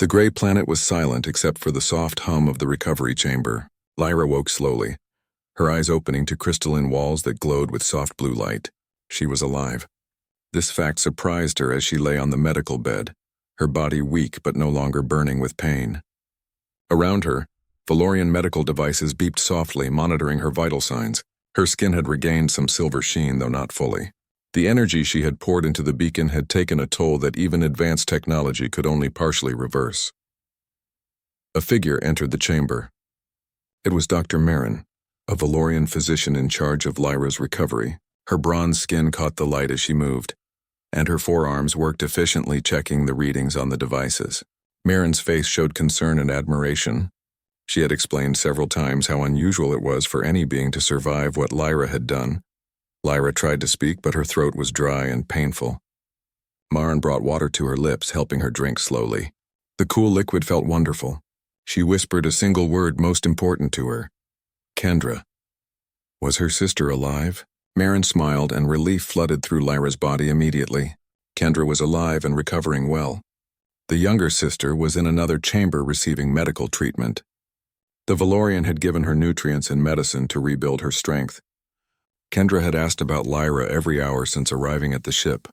The gray planet was silent except for the soft hum of the recovery chamber. Lyra woke slowly, her eyes opening to crystalline walls that glowed with soft blue light. She was alive. This fact surprised her as she lay on the medical bed, her body weak but no longer burning with pain. Around her, Valorian medical devices beeped softly, monitoring her vital signs. Her skin had regained some silver sheen, though not fully. The energy she had poured into the beacon had taken a toll that even advanced technology could only partially reverse. A figure entered the chamber. It was Dr. Marin, a Valorian physician in charge of Lyra's recovery. Her bronze skin caught the light as she moved, and her forearms worked efficiently, checking the readings on the devices. Marin's face showed concern and admiration. She had explained several times how unusual it was for any being to survive what Lyra had done. Lyra tried to speak, but her throat was dry and painful. Marin brought water to her lips, helping her drink slowly. The cool liquid felt wonderful. She whispered a single word most important to her. Kendra. Was her sister alive? Marin smiled, and relief flooded through Lyra's body immediately. Kendra was alive and recovering well. The younger sister was in another chamber receiving medical treatment. The Valorian had given her nutrients and medicine to rebuild her strength. Kendra had asked about Lyra every hour since arriving at the ship.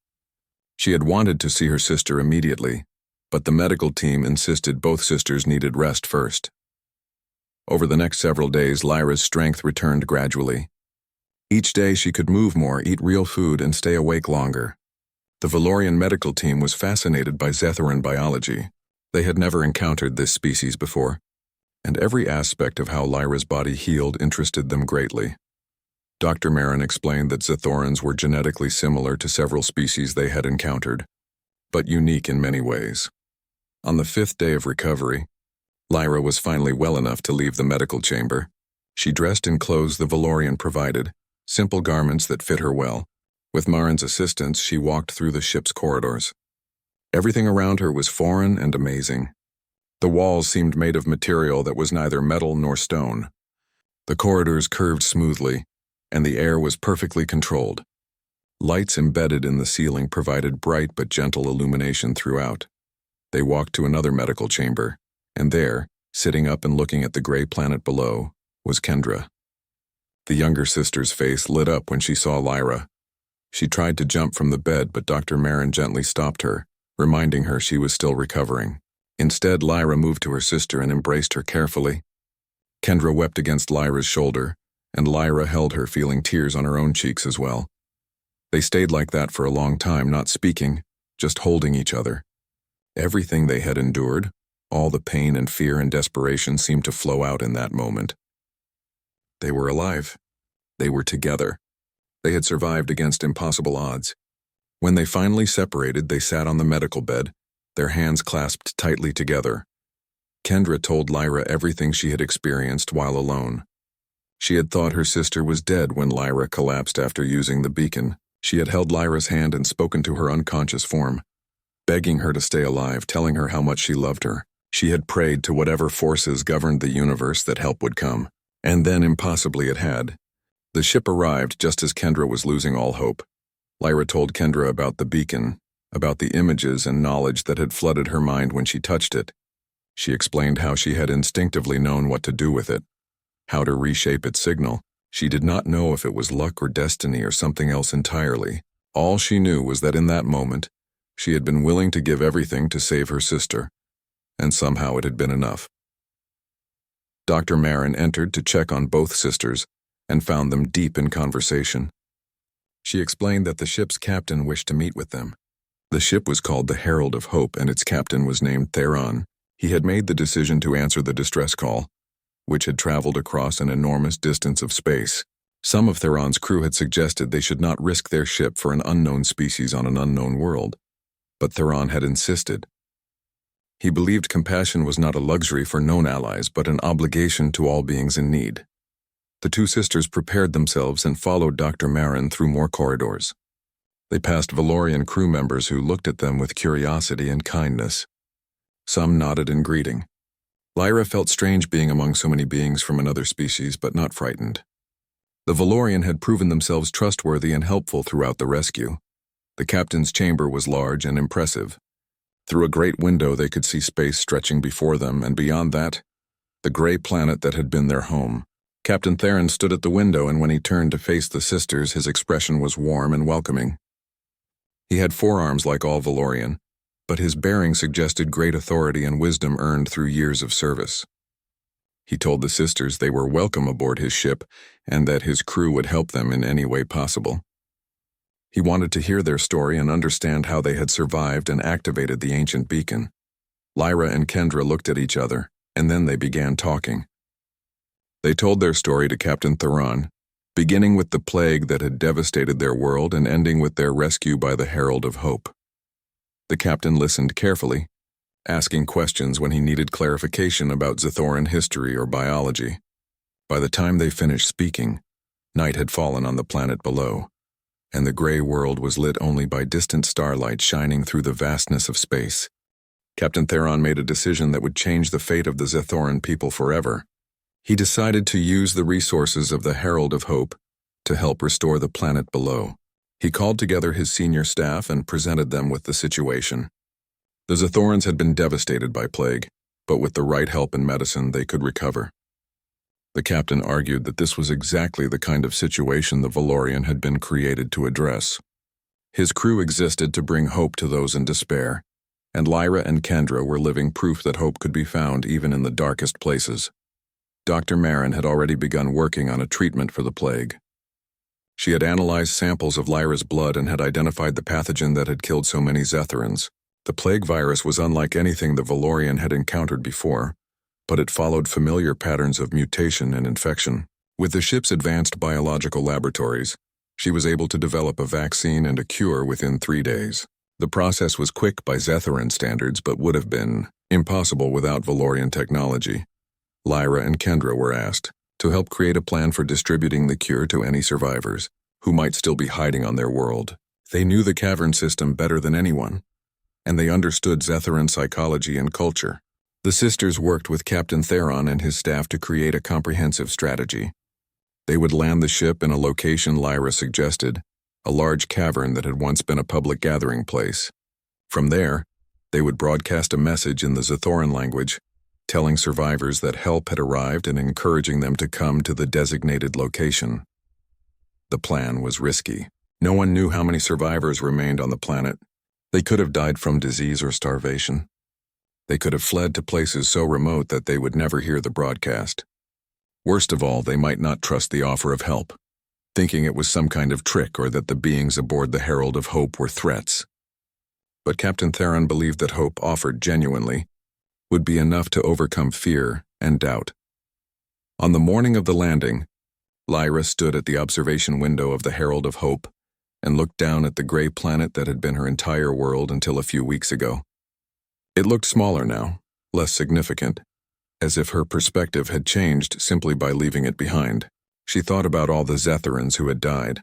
She had wanted to see her sister immediately, but the medical team insisted both sisters needed rest first. Over the next several days, Lyra's strength returned gradually. Each day she could move more, eat real food, and stay awake longer. The Valorian medical team was fascinated by Zetheran biology. They had never encountered this species before, and every aspect of how Lyra's body healed interested them greatly. Dr. Marin explained that Zethorans were genetically similar to several species they had encountered, but unique in many ways. On the 5th day of recovery, Lyra was finally well enough to leave the medical chamber. She dressed in clothes the Valorian provided, simple garments that fit her well. With Marin's assistance, she walked through the ship's corridors. Everything around her was foreign and amazing. The walls seemed made of material that was neither metal nor stone. The corridors curved smoothly, and the air was perfectly controlled. Lights embedded in the ceiling provided bright but gentle illumination throughout. They walked to another medical chamber, and there, sitting up and looking at the gray planet below, was Kendra. The younger sister's face lit up when she saw Lyra. She tried to jump from the bed, but Dr. Marin gently stopped her, reminding her she was still recovering. Instead, Lyra moved to her sister and embraced her carefully. Kendra wept against Lyra's shoulder, and Lyra held her, feeling tears on her own cheeks as well. They stayed like that for a long time, not speaking, just holding each other. Everything they had endured, all the pain and fear and desperation, seemed to flow out in that moment. They were alive. They were together. They had survived against impossible odds. When they finally separated, they sat on the medical bed, their hands clasped tightly together. Kendra told Lyra everything she had experienced while alone. She had thought her sister was dead when Lyra collapsed after using the beacon. She had held Lyra's hand and spoken to her unconscious form, begging her to stay alive, telling her how much she loved her. She had prayed to whatever forces governed the universe that help would come. And then, impossibly, it had. The ship arrived just as Kendra was losing all hope. Lyra told Kendra about the beacon, about the images and knowledge that had flooded her mind when she touched it. She explained how she had instinctively known what to do with it, how to reshape its signal. She did not know if it was luck or destiny or something else entirely. All she knew was that in that moment, she had been willing to give everything to save her sister, and somehow it had been enough. Dr. Marin entered to check on both sisters and found them deep in conversation. She explained that the ship's captain wished to meet with them. The ship was called the Herald of Hope, and its captain was named Theron. He had made the decision to answer the distress call, which had traveled across an enormous distance of space. Some of Theron's crew had suggested they should not risk their ship for an unknown species on an unknown world, but Theron had insisted. He believed compassion was not a luxury for known allies, but an obligation to all beings in need. The two sisters prepared themselves and followed Dr. Marin through more corridors. They passed Valorian crew members who looked at them with curiosity and kindness. Some nodded in greeting. Lyra felt strange being among so many beings from another species, but not frightened. The Valorian had proven themselves trustworthy and helpful throughout the rescue. The captain's chamber was large and impressive. Through a great window they could see space stretching before them, and beyond that, the gray planet that had been their home. Captain Theron stood at the window, and when he turned to face the sisters, his expression was warm and welcoming. He had 4 arms like all Valorian, but his bearing suggested great authority and wisdom earned through years of service. He told the sisters they were welcome aboard his ship and that his crew would help them in any way possible. He wanted to hear their story and understand how they had survived and activated the ancient beacon. Lyra and Kendra looked at each other, and then they began talking. They told their story to Captain Theron, beginning with the plague that had devastated their world and ending with their rescue by the Herald of Hope. The captain listened carefully, asking questions when he needed clarification about Zithoran history or biology. By the time they finished speaking, night had fallen on the planet below, and the gray world was lit only by distant starlight shining through the vastness of space. Captain Theron made a decision that would change the fate of the Zithoran people forever. He decided to use the resources of the Herald of Hope to help restore the planet below. He called together his senior staff and presented them with the situation. The Zithorans had been devastated by plague, but with the right help and medicine they could recover. The captain argued that this was exactly the kind of situation the Valorian had been created to address. His crew existed to bring hope to those in despair, and Lyra and Kendra were living proof that hope could be found even in the darkest places. Dr. Marin had already begun working on a treatment for the plague. She had analyzed samples of Lyra's blood and had identified the pathogen that had killed so many Zethorans. The plague virus was unlike anything the Valorian had encountered before, but it followed familiar patterns of mutation and infection. With the ship's advanced biological laboratories, she was able to develop a vaccine and a cure within 3 days. The process was quick by Zethoran standards, but would have been impossible without Valorian technology. Lyra and Kendra were asked to help create a plan for distributing the cure to any survivors who might still be hiding on their world. They knew the cavern system better than anyone, and they understood Zethoran psychology and culture. The sisters worked with Captain Theron and his staff to create a comprehensive strategy. They would land the ship in a location Lyra suggested, a large cavern that had once been a public gathering place. From there, they would broadcast a message in the Zithoran language, telling survivors that help had arrived and encouraging them to come to the designated location. The plan was risky. No one knew how many survivors remained on the planet. They could have died from disease or starvation. They could have fled to places so remote that they would never hear the broadcast. Worst of all, they might not trust the offer of help, thinking it was some kind of trick or that the beings aboard the Herald of Hope were threats. But Captain Theron believed that hope offered genuinely would be enough to overcome fear and doubt. On the morning of the landing, Lyra stood at the observation window of the Herald of Hope and looked down at the gray planet that had been her entire world until a few weeks ago. It looked smaller now, less significant, as if her perspective had changed simply by leaving it behind. She thought about all the Zethorans who had died,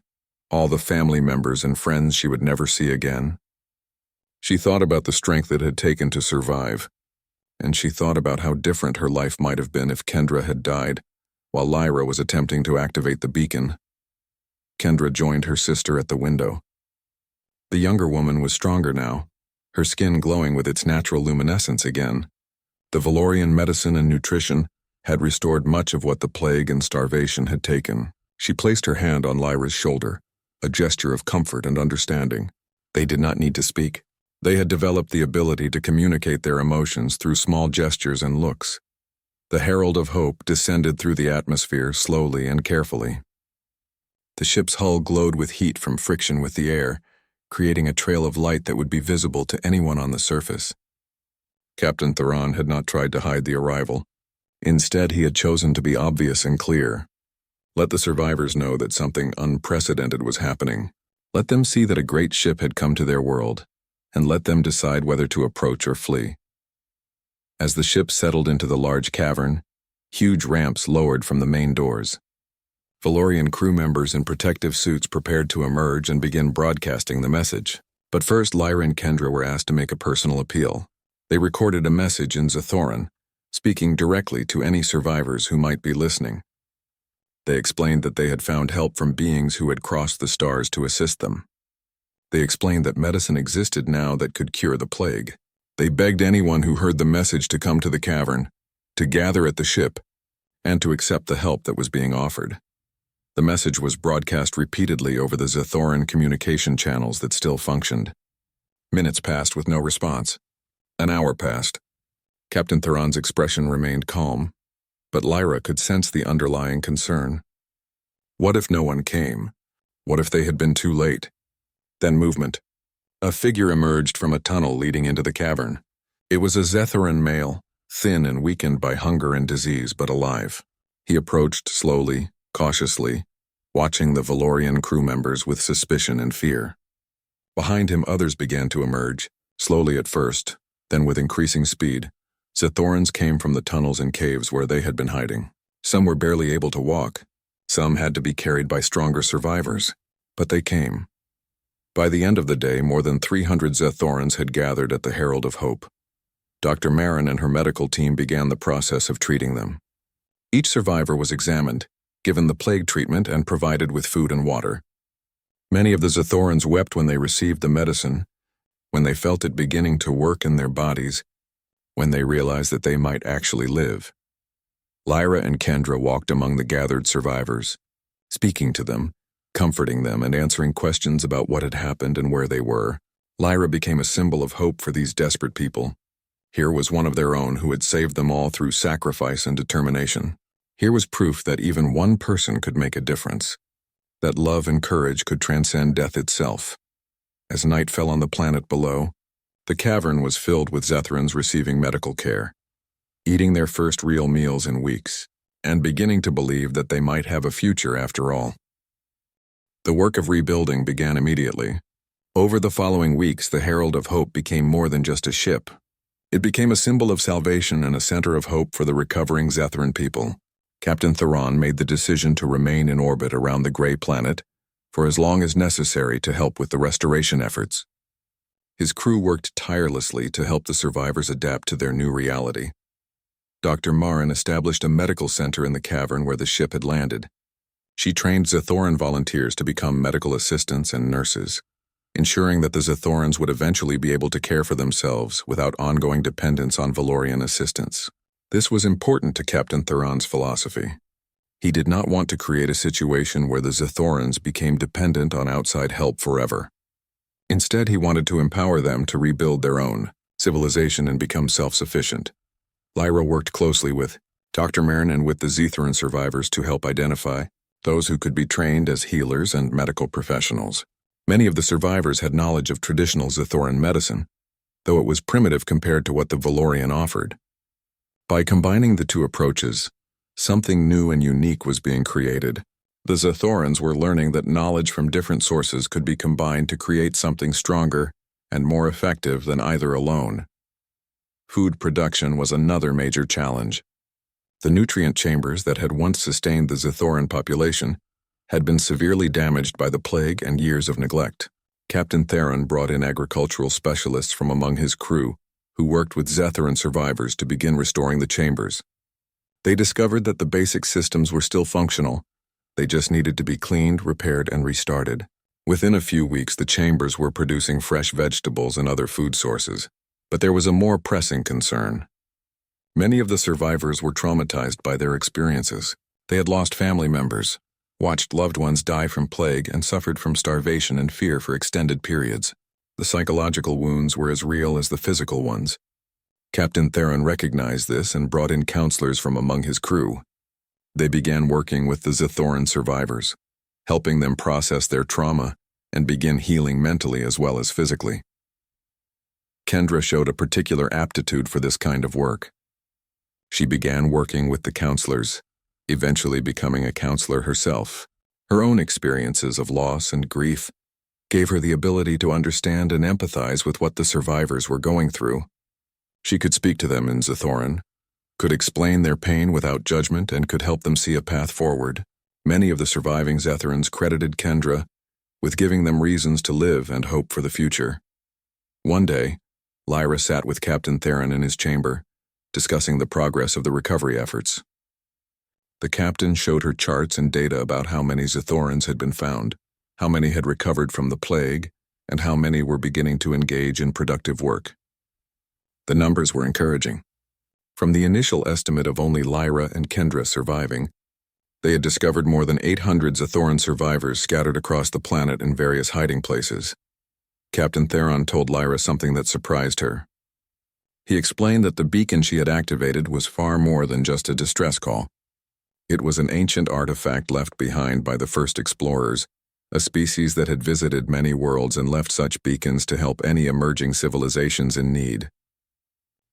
all the family members and friends she would never see again. She thought about the strength it had taken to survive, and she thought about how different her life might have been if Kendra had died while Lyra was attempting to activate the beacon. Kendra joined her sister at the window. The younger woman was stronger now, her skin glowing with its natural luminescence again. The Valorian medicine and nutrition had restored much of what the plague and starvation had taken. She placed her hand on Lyra's shoulder, a gesture of comfort and understanding. They did not need to speak. They had developed the ability to communicate their emotions through small gestures and looks. The Herald of Hope descended through the atmosphere slowly and carefully. The ship's hull glowed with heat from friction with the air, creating a trail of light that would be visible to anyone on the surface. Captain Theron had not tried to hide the arrival. Instead, he had chosen to be obvious and clear. Let the survivors know that something unprecedented was happening. Let them see that a great ship had come to their world, and let them decide whether to approach or flee. As the ship settled into the large cavern, huge ramps lowered from the main doors. Valorian crew members in protective suits prepared to emerge and begin broadcasting the message. But first, Lyra and Kendra were asked to make a personal appeal. They recorded a message in Zithoran, speaking directly to any survivors who might be listening. They explained that they had found help from beings who had crossed the stars to assist them. They explained that medicine existed now that could cure the plague. They begged anyone who heard the message to come to the cavern, to gather at the ship, and to accept the help that was being offered. The message was broadcast repeatedly over the Zithoran communication channels that still functioned. Minutes passed with no response. An hour passed. Captain Theron's expression remained calm, but Lyra could sense the underlying concern. What if no one came? What if they had been too late? Then movement. A figure emerged from a tunnel leading into the cavern. It was a Zithoran male, thin and weakened by hunger and disease, but alive. He approached slowly, cautiously, watching the Valorian crew members with suspicion and fear. Behind him, others began to emerge, slowly at first, then with increasing speed. Zithorans came from the tunnels and caves where they had been hiding. Some were barely able to walk. Some had to be carried by stronger survivors, but they came. By the end of the day, more than 300 Zithorans had gathered at the Herald of Hope. Dr. Marin and her medical team began the process of treating them. Each survivor was examined, given the plague treatment, and provided with food and water. Many of the Zithorans wept when they received the medicine, when they felt it beginning to work in their bodies, when they realized that they might actually live. Lyra and Kendra walked among the gathered survivors, speaking to them, comforting them, and answering questions about what had happened and where they were. Lyra became a symbol of hope for these desperate people. Here was one of their own who had saved them all through sacrifice and determination. Here was proof that even one person could make a difference, that love and courage could transcend death itself. As night fell on the planet below, the cavern was filled with Zithrans receiving medical care, eating their first real meals in weeks, and beginning to believe that they might have a future after all. The work of rebuilding began immediately. Over the following weeks, the Herald of Hope became more than just a ship. It became a symbol of salvation and a center of hope for the recovering Zithran people. Captain Theron made the decision to remain in orbit around the gray planet for as long as necessary to help with the restoration efforts. His crew worked tirelessly to help the survivors adapt to their new reality. Dr. Marin established a medical center in the cavern where the ship had landed. She trained Zithoran volunteers to become medical assistants and nurses, ensuring that the Zithorans would eventually be able to care for themselves without ongoing dependence on Valorian assistance. This was important to Captain Theron's philosophy. He did not want to create a situation where the Zithorans became dependent on outside help forever. Instead, he wanted to empower them to rebuild their own civilization and become self-sufficient. Lyra worked closely with Dr. Marin and with the Zithran survivors to help identify those who could be trained as healers and medical professionals. Many of the survivors had knowledge of traditional Zithoran medicine, though it was primitive compared to what the Valorian offered. By combining the two approaches, something new and unique was being created. The Zithorans were learning that knowledge from different sources could be combined to create something stronger and more effective than either alone. Food production was another major challenge. The nutrient chambers that had once sustained the Zithoran population had been severely damaged by the plague and years of neglect. Captain Theron brought in agricultural specialists from among his crew who worked with Zithoran survivors to begin restoring the chambers. They discovered that the basic systems were still functional. They just needed to be cleaned, repaired, and restarted. Within a few weeks, the chambers were producing fresh vegetables and other food sources. But there was a more pressing concern. Many of the survivors were traumatized by their experiences. They had lost family members, watched loved ones die from plague, and suffered from starvation and fear for extended periods. The psychological wounds were as real as the physical ones. Captain Theron recognized this and brought in counselors from among his crew. They began working with the Zithoran survivors, helping them process their trauma and begin healing mentally as well as physically. Kendra showed a particular aptitude for this kind of work. She began working with the counselors, eventually becoming a counselor herself. Her own experiences of loss and grief gave her the ability to understand and empathize with what the survivors were going through. She could speak to them in Zithoran, could explain their pain without judgment, and could help them see a path forward. Many of the surviving Zithorans credited Kendra with giving them reasons to live and hope for the future. One day, Lyra sat with Captain Theron in his chamber, discussing the progress of the recovery efforts. The captain showed her charts and data about how many Zithorans had been found, how many had recovered from the plague, and how many were beginning to engage in productive work. The numbers were encouraging. From the initial estimate of only Lyra and Kendra surviving, they had discovered more than 800 Zithoran survivors scattered across the planet in various hiding places. Captain Theron told Lyra something that surprised her. He explained that the beacon she had activated was far more than just a distress call. It was an ancient artifact left behind by the first explorers, a species that had visited many worlds and left such beacons to help any emerging civilizations in need.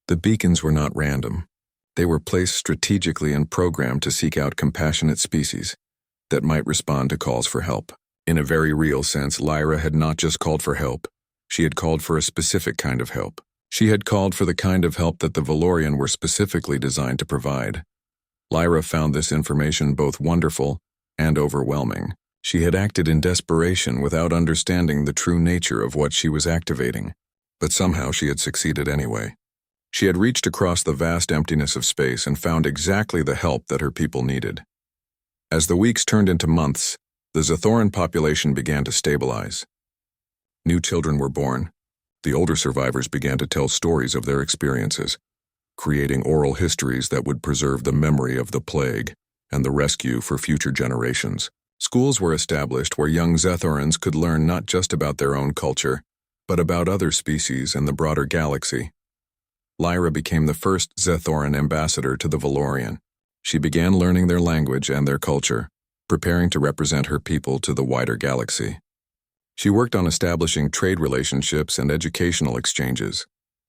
The beacons were not random. They were placed strategically and programmed to seek out compassionate species that might respond to calls for help. In a very real sense, Lyra had not just called for help. She had called for a specific kind of help. She had called for the kind of help that the Valorian were specifically designed to provide. Lyra found this information both wonderful and overwhelming. She had acted in desperation without understanding the true nature of what she was activating, but somehow she had succeeded anyway. She had reached across the vast emptiness of space and found exactly the help that her people needed. As the weeks turned into months, the Zithoran population began to stabilize. New children were born. The older survivors began to tell stories of their experiences, creating oral histories that would preserve the memory of the plague and the rescue for future generations. Schools were established where young Zithorans could learn not just about their own culture, but about other species and the broader galaxy. Lyra became the first Zithoran ambassador to the Valorian. She began learning their language and their culture, preparing to represent her people to the wider galaxy. She worked on establishing trade relationships and educational exchanges.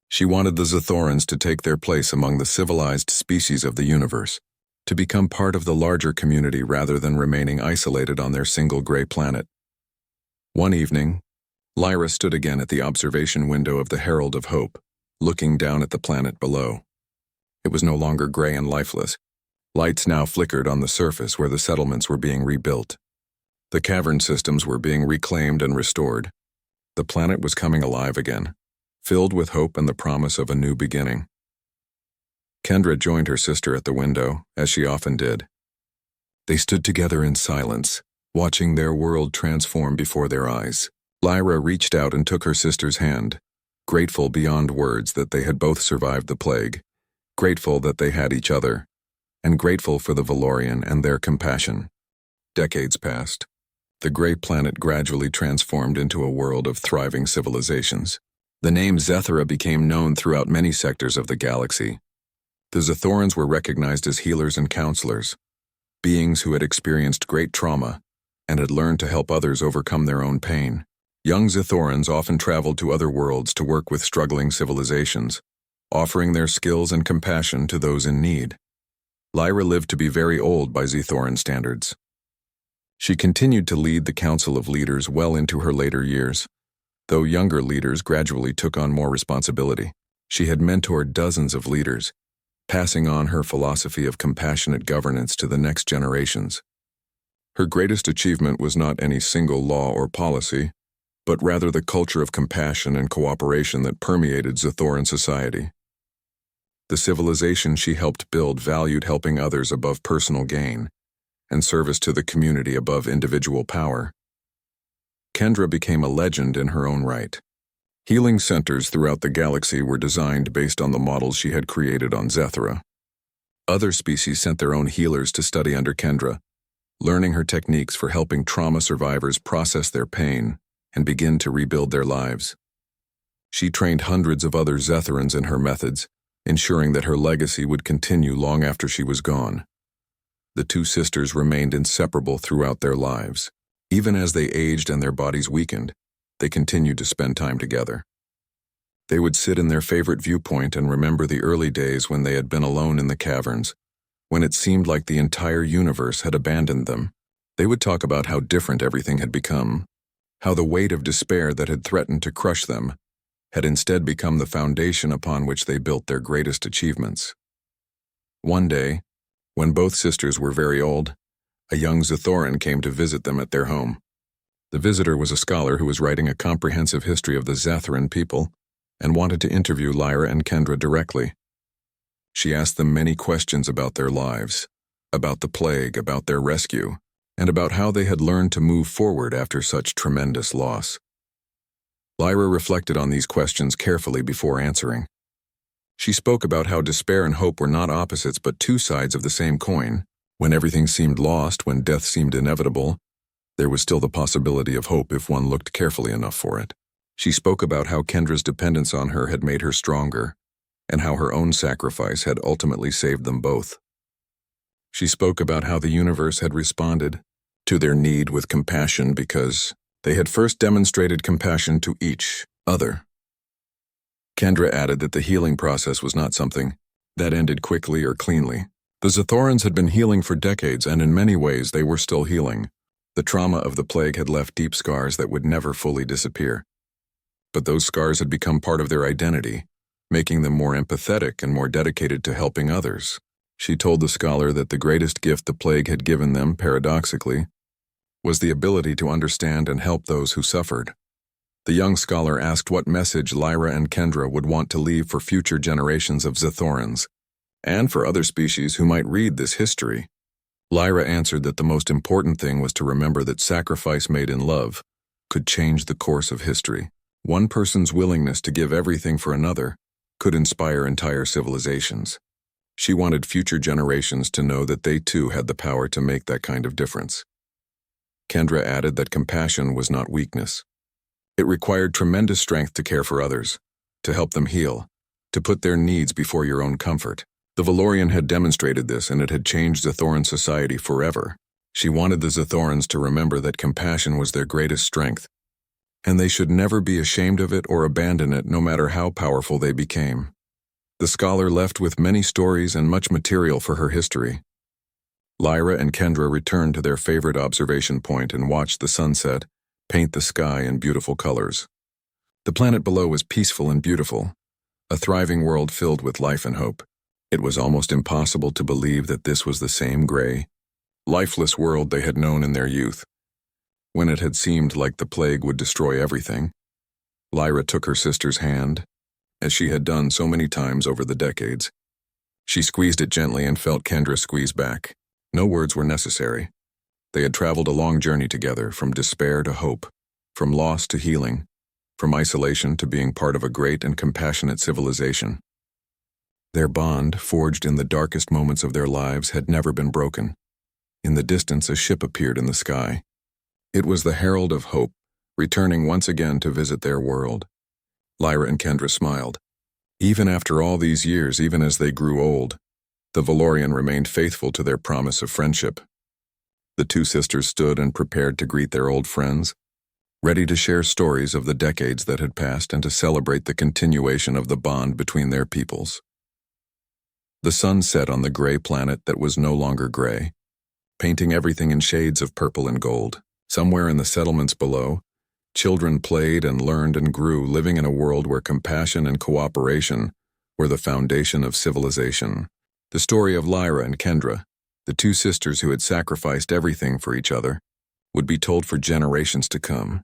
She wanted the Zithorans to take their place among the civilized species of the universe, to become part of the larger community rather than remaining isolated on their single gray planet. One evening, Lyra stood again at the observation window of the Herald of Hope, looking down at the planet below. It was no longer gray and lifeless. Lights now flickered on the surface where the settlements were being rebuilt. The cavern systems were being reclaimed and restored. The planet was coming alive again, filled with hope and the promise of a new beginning. Kendra joined her sister at the window, as she often did. They stood together in silence, watching their world transform before their eyes. Lyra reached out and took her sister's hand, grateful beyond words that they had both survived the plague, grateful that they had each other, and grateful for the Valorian and their compassion. Decades passed. The gray planet gradually transformed into a world of thriving civilizations. The name Zethera became known throughout many sectors of the galaxy. The Zithorans were recognized as healers and counselors, beings who had experienced great trauma and had learned to help others overcome their own pain. Young Zithorans often traveled to other worlds to work with struggling civilizations, offering their skills and compassion to those in need. Lyra lived to be very old by Zithoran standards. She continued to lead the Council of Leaders well into her later years, though younger leaders gradually took on more responsibility. She had mentored dozens of leaders, passing on her philosophy of compassionate governance to the next generations. Her greatest achievement was not any single law or policy, but rather the culture of compassion and cooperation that permeated Zithoran society. The civilization she helped build valued helping others above personal gain, and service to the community above individual power. Kendra became a legend in her own right. Healing centers throughout the galaxy were designed based on the models she had created on Zethera. Other species sent their own healers to study under Kendra, learning her techniques for helping trauma survivors process their pain and begin to rebuild their lives. She trained hundreds of other Zetherans in her methods, ensuring that her legacy would continue long after she was gone. The two sisters remained inseparable throughout their lives. Even as they aged and their bodies weakened, they continued to spend time together. They would sit in their favorite viewpoint and remember the early days when they had been alone in the caverns, when it seemed like the entire universe had abandoned them. They would talk about how different everything had become, how the weight of despair that had threatened to crush them had instead become the foundation upon which they built their greatest achievements. One day, when both sisters were very old, a young Zithoran came to visit them at their home. The visitor was a scholar who was writing a comprehensive history of the Zetheran people and wanted to interview Lyra and Kendra directly. She asked them many questions about their lives, about the plague, about their rescue, and about how they had learned to move forward after such tremendous loss. Lyra reflected on these questions carefully before answering. She spoke about how despair and hope were not opposites but two sides of the same coin. When everything seemed lost, when death seemed inevitable, there was still the possibility of hope if one looked carefully enough for it. She spoke about how Kendra's dependence on her had made her stronger, and how her own sacrifice had ultimately saved them both. She spoke about how the universe had responded to their need with compassion because they had first demonstrated compassion to each other. Kendra added that the healing process was not something that ended quickly or cleanly. The Zathorans had been healing for decades, and in many ways they were still healing. The trauma of the plague had left deep scars that would never fully disappear. But those scars had become part of their identity, making them more empathetic and more dedicated to helping others. She told the scholar that the greatest gift the plague had given them, paradoxically, was the ability to understand and help those who suffered. The young scholar asked what message Lyra and Kendra would want to leave for future generations of Zathorans, and for other species who might read this history. Lyra answered that the most important thing was to remember that sacrifice made in love could change the course of history. One person's willingness to give everything for another could inspire entire civilizations. She wanted future generations to know that they too had the power to make that kind of difference. Kendra added that compassion was not weakness. It required tremendous strength to care for others, to help them heal, to put their needs before your own comfort. The Valorian had demonstrated this, and it had changed Zathoran society forever. She wanted the Zathorans to remember that compassion was their greatest strength, and they should never be ashamed of it or abandon it, no matter how powerful they became. The scholar left with many stories and much material for her history. Lyra and Kendra returned to their favorite observation point and watched the sunset paint the sky in beautiful colors. The planet below was peaceful and beautiful, a thriving world filled with life and hope. It was almost impossible to believe that this was the same gray, lifeless world they had known in their youth. When it had seemed like the plague would destroy everything, Lyra took her sister's hand, as she had done so many times over the decades. She squeezed it gently and felt Kendra squeeze back. No words were necessary. They had traveled a long journey together, from despair to hope, from loss to healing, from isolation to being part of a great and compassionate civilization. Their bond, forged in the darkest moments of their lives, had never been broken. In the distance, a ship appeared in the sky. It was the herald of hope, returning once again to visit their world. Lyra and Kendra smiled. Even after all these years, even as they grew old, the Valorian remained faithful to their promise of friendship. The two sisters stood and prepared to greet their old friends, ready to share stories of the decades that had passed and to celebrate the continuation of the bond between their peoples. The sun set on the gray planet that was no longer gray, painting everything in shades of purple and gold. Somewhere in the settlements below, children played and learned and grew, living in a world where compassion and cooperation were the foundation of civilization. The story of Lyra and Kendra, the two sisters who had sacrificed everything for each other, would be told for generations to come,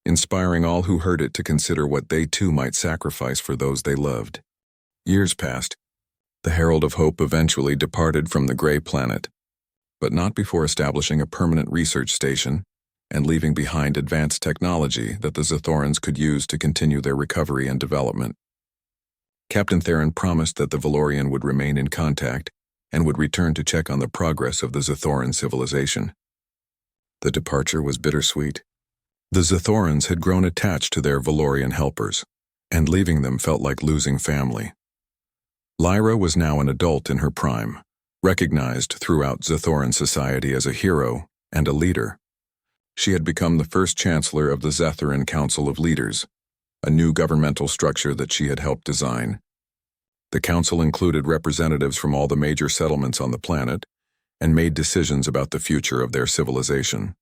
inspiring all who heard it to consider what they too might sacrifice for those they loved. Years passed. The Herald of Hope eventually departed from the gray planet, but not before establishing a permanent research station and leaving behind advanced technology that the Zathorans could use to continue their recovery and development. Captain Theron promised that the Valorian would remain in contact and would return to check on the progress of the Zathoran civilization. The departure was bittersweet. The Zathorans had grown attached to their Valorian helpers, and leaving them felt like losing family. Lyra was now an adult in her prime, recognized throughout Zathoran society as a hero and a leader. She had become the first chancellor of the Zathoran Council of Leaders, a new governmental structure that she had helped design. The council included representatives from all the major settlements on the planet and made decisions about the future of their civilization.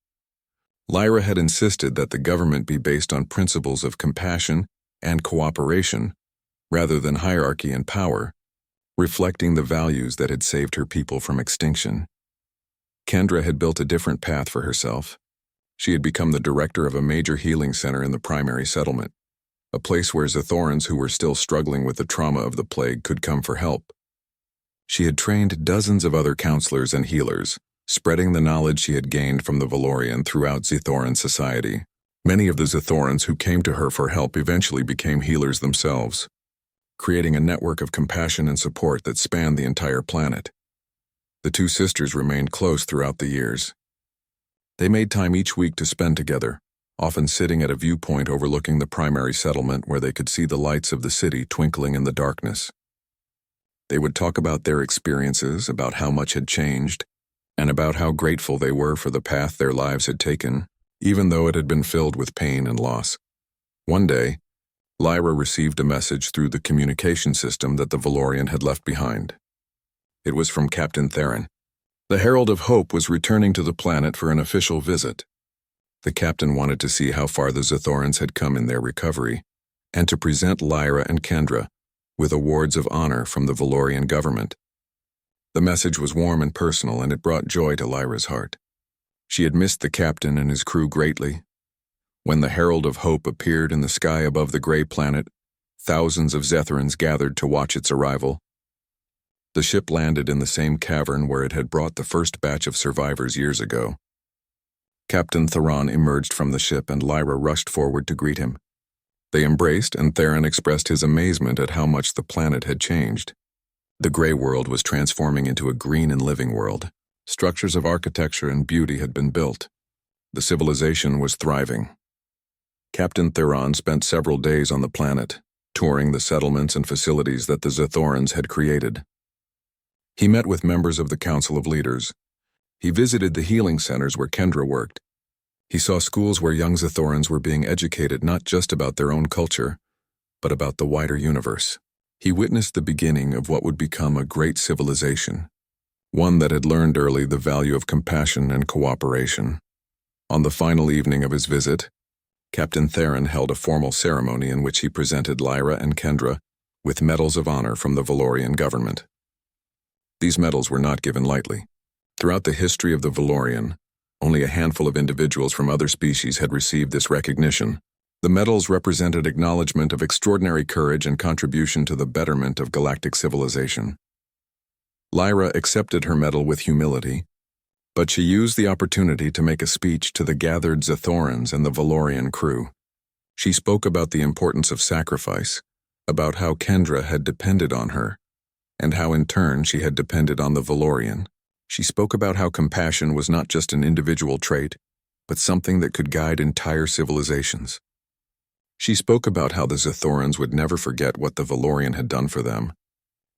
Lyra had insisted that the government be based on principles of compassion and cooperation, rather than hierarchy and power, reflecting the values that had saved her people from extinction. Kendra had built a different path for herself. She had become the director of a major healing center in the primary settlement, a place where Zathorans who were still struggling with the trauma of the plague could come for help. She had trained dozens of other counselors and healers, spreading the knowledge she had gained from the Valorian throughout Zathoran society. Many of the Zathorans who came to her for help eventually became healers themselves. creating a network of compassion and support that spanned the entire planet. The two sisters remained close throughout the years. They made time each week to spend together, often sitting at a viewpoint overlooking the primary settlement where they could see the lights of the city twinkling in the darkness. They would talk about their experiences, about how much had changed, and about how grateful they were for the path their lives had taken, even though it had been filled with pain and loss. One day, Lyra received a message through the communication system that the Valorian had left behind. It was from Captain Theron. The Herald of Hope was returning to the planet for an official visit. The captain wanted to see how far the Zathorans had come in their recovery, and to present Lyra and Kendra with awards of honor from the Valorian government. The message was warm and personal, and it brought joy to Lyra's heart. She had missed the captain and his crew greatly. When the Herald of Hope appeared in the sky above the gray planet, thousands of Zethorans gathered to watch its arrival. The ship landed in the same cavern where it had brought the first batch of survivors years ago. Captain Theron emerged from the ship and Lyra rushed forward to greet him. They embraced, and Theron expressed his amazement at how much the planet had changed. The gray world was transforming into a green and living world. Structures of architecture and beauty had been built. The civilization was thriving. Captain Theron spent several days on the planet, touring the settlements and facilities that the Zathorans had created. He met with members of the Council of Leaders. He visited the healing centers where Kendra worked. He saw schools where young Zathorans were being educated not just about their own culture, but about the wider universe. He witnessed the beginning of what would become a great civilization, one that had learned early the value of compassion and cooperation. On the final evening of his visit, Captain Theron held a formal ceremony in which he presented Lyra and Kendra with medals of honor from the Valorian government. These medals were not given lightly. Throughout the history of the Valorian, only a handful of individuals from other species had received this recognition. The medals represented acknowledgement of extraordinary courage and contribution to the betterment of galactic civilization. Lyra accepted her medal with humility, but she used the opportunity to make a speech to the gathered Zathorans and the Valorian crew. She spoke about the importance of sacrifice, about how Kendra had depended on her, and how in turn she had depended on the Valorian. She spoke about how compassion was not just an individual trait, but something that could guide entire civilizations. She spoke about how the Zathorans would never forget what the Valorian had done for them,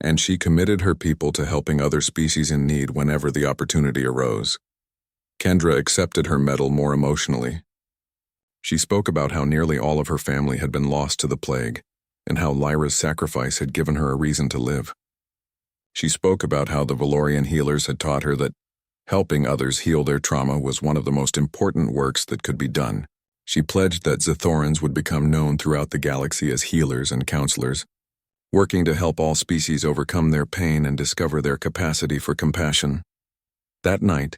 and she committed her people to helping other species in need whenever the opportunity arose. Kendra accepted her medal more emotionally. She spoke about how nearly all of her family had been lost to the plague, and how Lyra's sacrifice had given her a reason to live. She spoke about how the Valorian healers had taught her that helping others heal their trauma was one of the most important works that could be done. She pledged that Zathorans would become known throughout the galaxy as healers and counselors, working to help all species overcome their pain and discover their capacity for compassion. That night,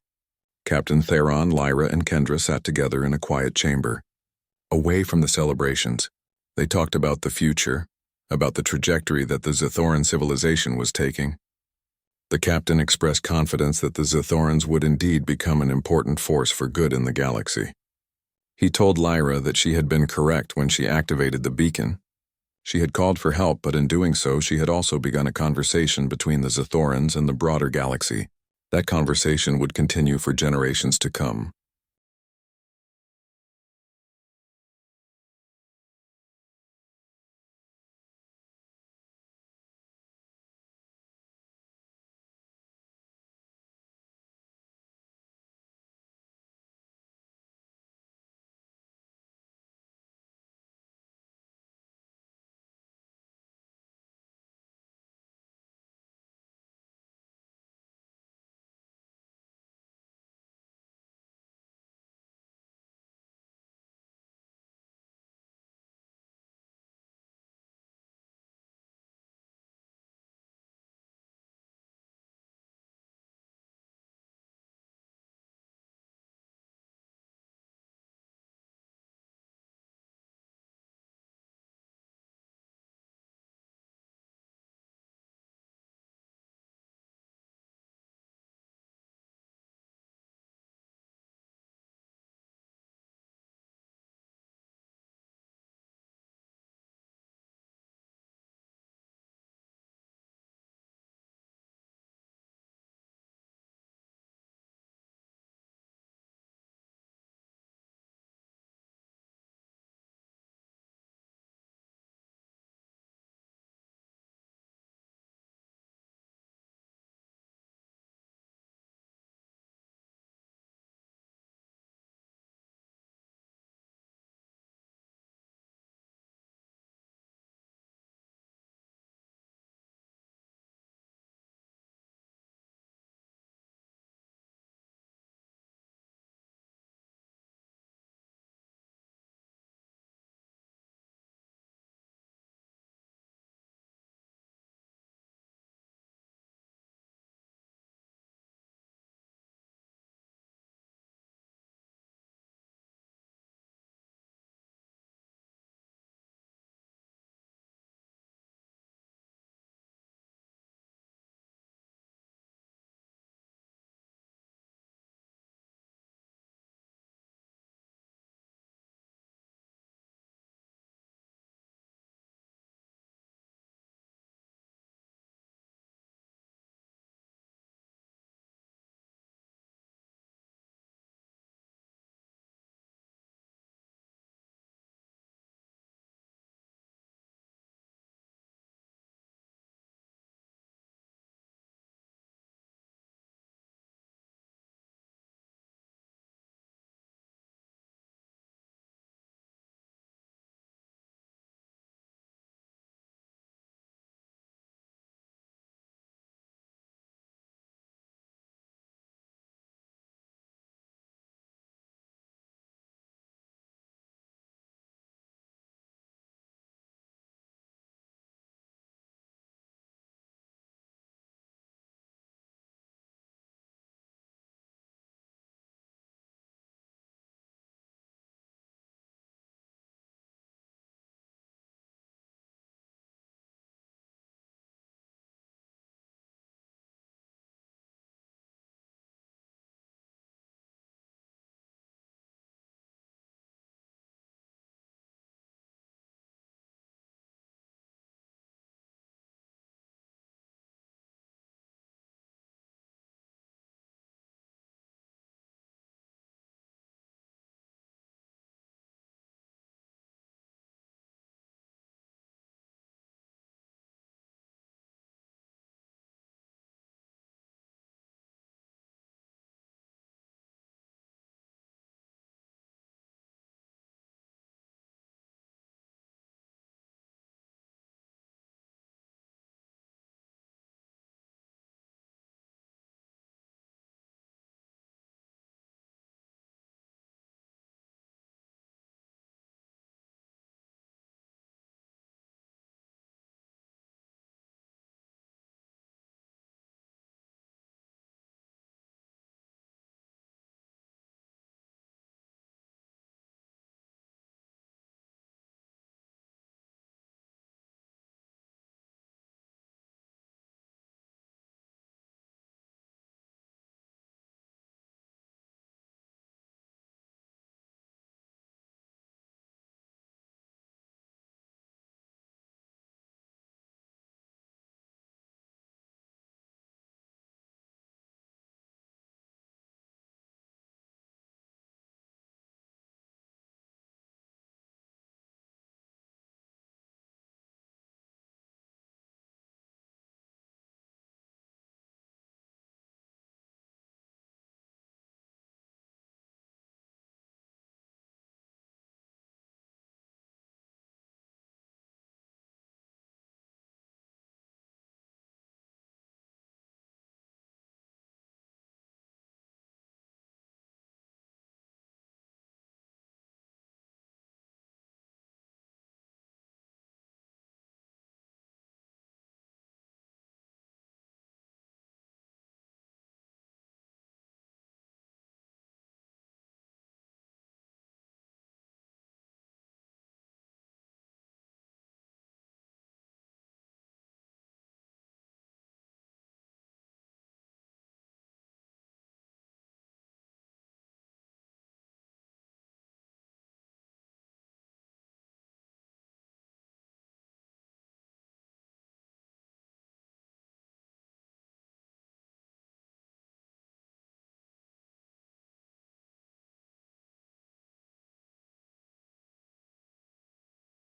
Captain Theron, Lyra, and Kendra sat together in a quiet chamber. Away from the celebrations, they talked about the future, about the trajectory that the Zathoran civilization was taking. The captain expressed confidence that the Zathorans would indeed become an important force for good in the galaxy. He told Lyra that she had been correct when she activated the beacon. She had called for help, but in doing so, she had also begun a conversation between the Zathorans and the broader galaxy. That conversation would continue for generations to come.